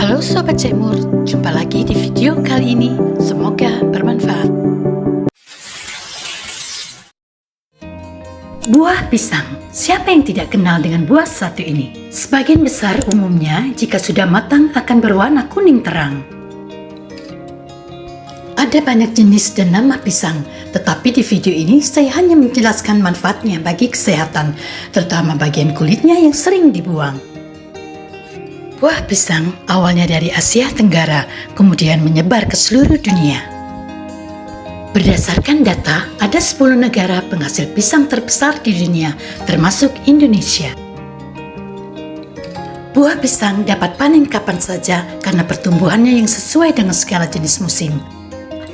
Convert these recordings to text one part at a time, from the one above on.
Halo Sobat Cemur, jumpa lagi di video kali ini. Semoga bermanfaat. Buah pisang. Siapa yang tidak kenal dengan buah satu ini? Sebagian besar umumnya jika sudah matang akan berwarna kuning terang. Ada banyak jenis dan nama pisang, tetapi di video ini saya hanya menjelaskan manfaatnya bagi kesehatan, terutama bagian kulitnya yang sering dibuang. Buah pisang awalnya dari Asia Tenggara, kemudian menyebar ke seluruh dunia. Berdasarkan data, ada 10 negara penghasil pisang terbesar di dunia, termasuk Indonesia. Buah pisang dapat panen kapan saja karena pertumbuhannya yang sesuai dengan segala jenis musim.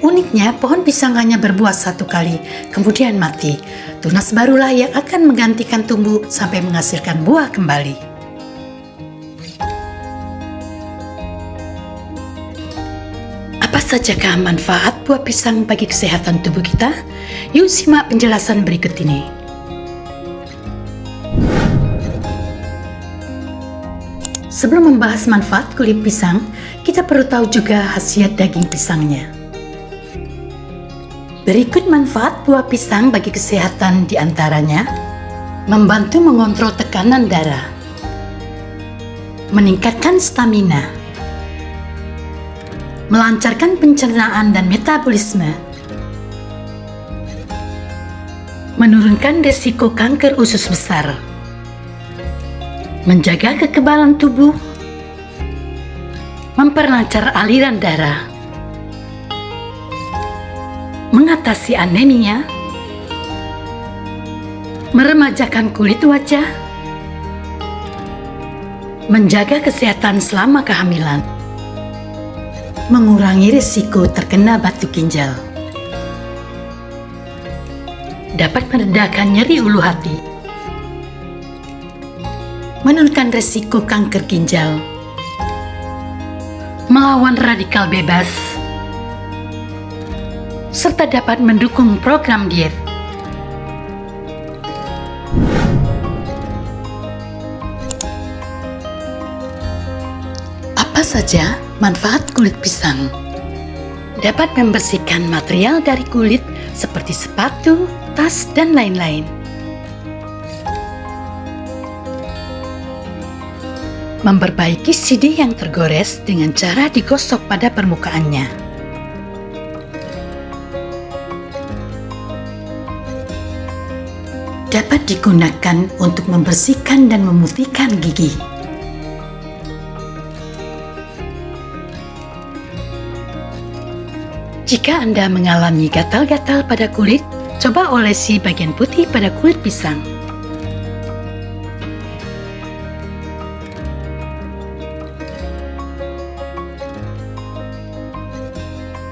Uniknya, pohon pisang hanya berbuah satu kali, kemudian mati. Tunas barulah yang akan menggantikan tumbuh sampai menghasilkan buah kembali. Apa sajakah manfaat buah pisang bagi kesehatan tubuh kita? Yuk simak penjelasan berikut ini. Sebelum membahas manfaat kulit pisang, kita perlu tahu juga khasiat daging pisangnya. Berikut manfaat buah pisang bagi kesehatan diantaranya: membantu mengontrol tekanan darah, meningkatkan stamina, melancarkan pencernaan dan metabolisme, menurunkan risiko kanker usus besar, menjaga kekebalan tubuh, memperlancar aliran darah, mengatasi anemia, meremajakan kulit wajah, menjaga kesehatan selama kehamilan, mengurangi risiko terkena batu ginjal, dapat meredakan nyeri ulu hati, menurunkan risiko kanker ginjal, melawan radikal bebas, serta dapat mendukung program diet. Apa saja manfaat kulit pisang? Dapat membersihkan material dari kulit seperti sepatu, tas, dan lain-lain. Memperbaiki sidi yang tergores dengan cara digosok pada permukaannya. Dapat digunakan untuk membersihkan dan memutihkan gigi. Jika Anda mengalami gatal-gatal pada kulit, coba olesi bagian putih pada kulit pisang.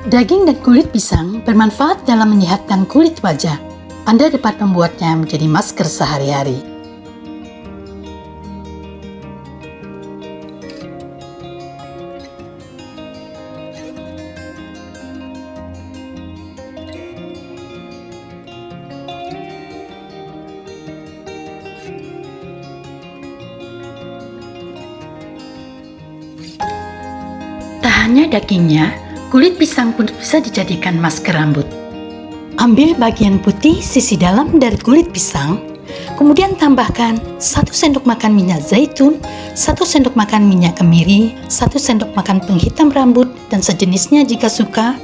Daging dan kulit pisang bermanfaat dalam menyehatkan kulit wajah. Anda dapat membuatnya menjadi masker sehari-hari. Tak hanya dagingnya, kulit pisang pun bisa dijadikan masker rambut. Ambil bagian putih sisi dalam dari kulit pisang, kemudian tambahkan 1 sendok makan minyak zaitun, 1 sendok makan minyak kemiri, 1 sendok makan penghitam rambut dan sejenisnya jika suka,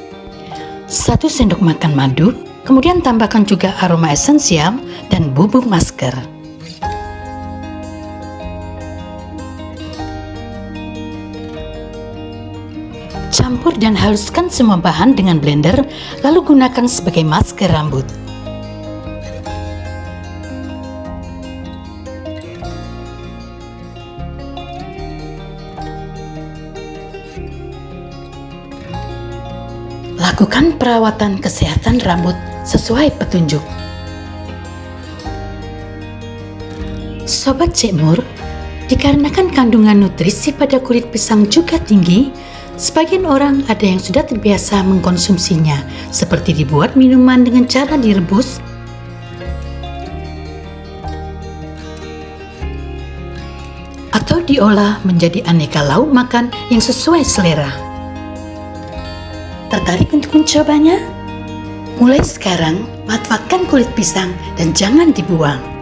1 sendok makan madu, kemudian tambahkan juga aroma esensial dan bubuk masker. Campur dan haluskan semua bahan dengan blender, lalu gunakan sebagai masker rambut. Lakukan perawatan kesehatan rambut sesuai petunjuk. Sobat Cemur, dikarenakan kandungan nutrisi pada kulit pisang juga tinggi, sebagian orang ada yang sudah terbiasa mengkonsumsinya, seperti dibuat minuman dengan cara direbus, atau diolah menjadi aneka lauk makan yang sesuai selera. Tertarik untuk mencobanya? Mulai sekarang, manfaatkan kulit pisang dan jangan dibuang.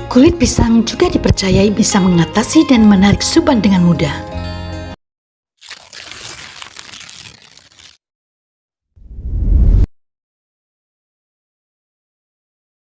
Kulit pisang juga dipercayai bisa mengatasi dan menarik suban dengan mudah.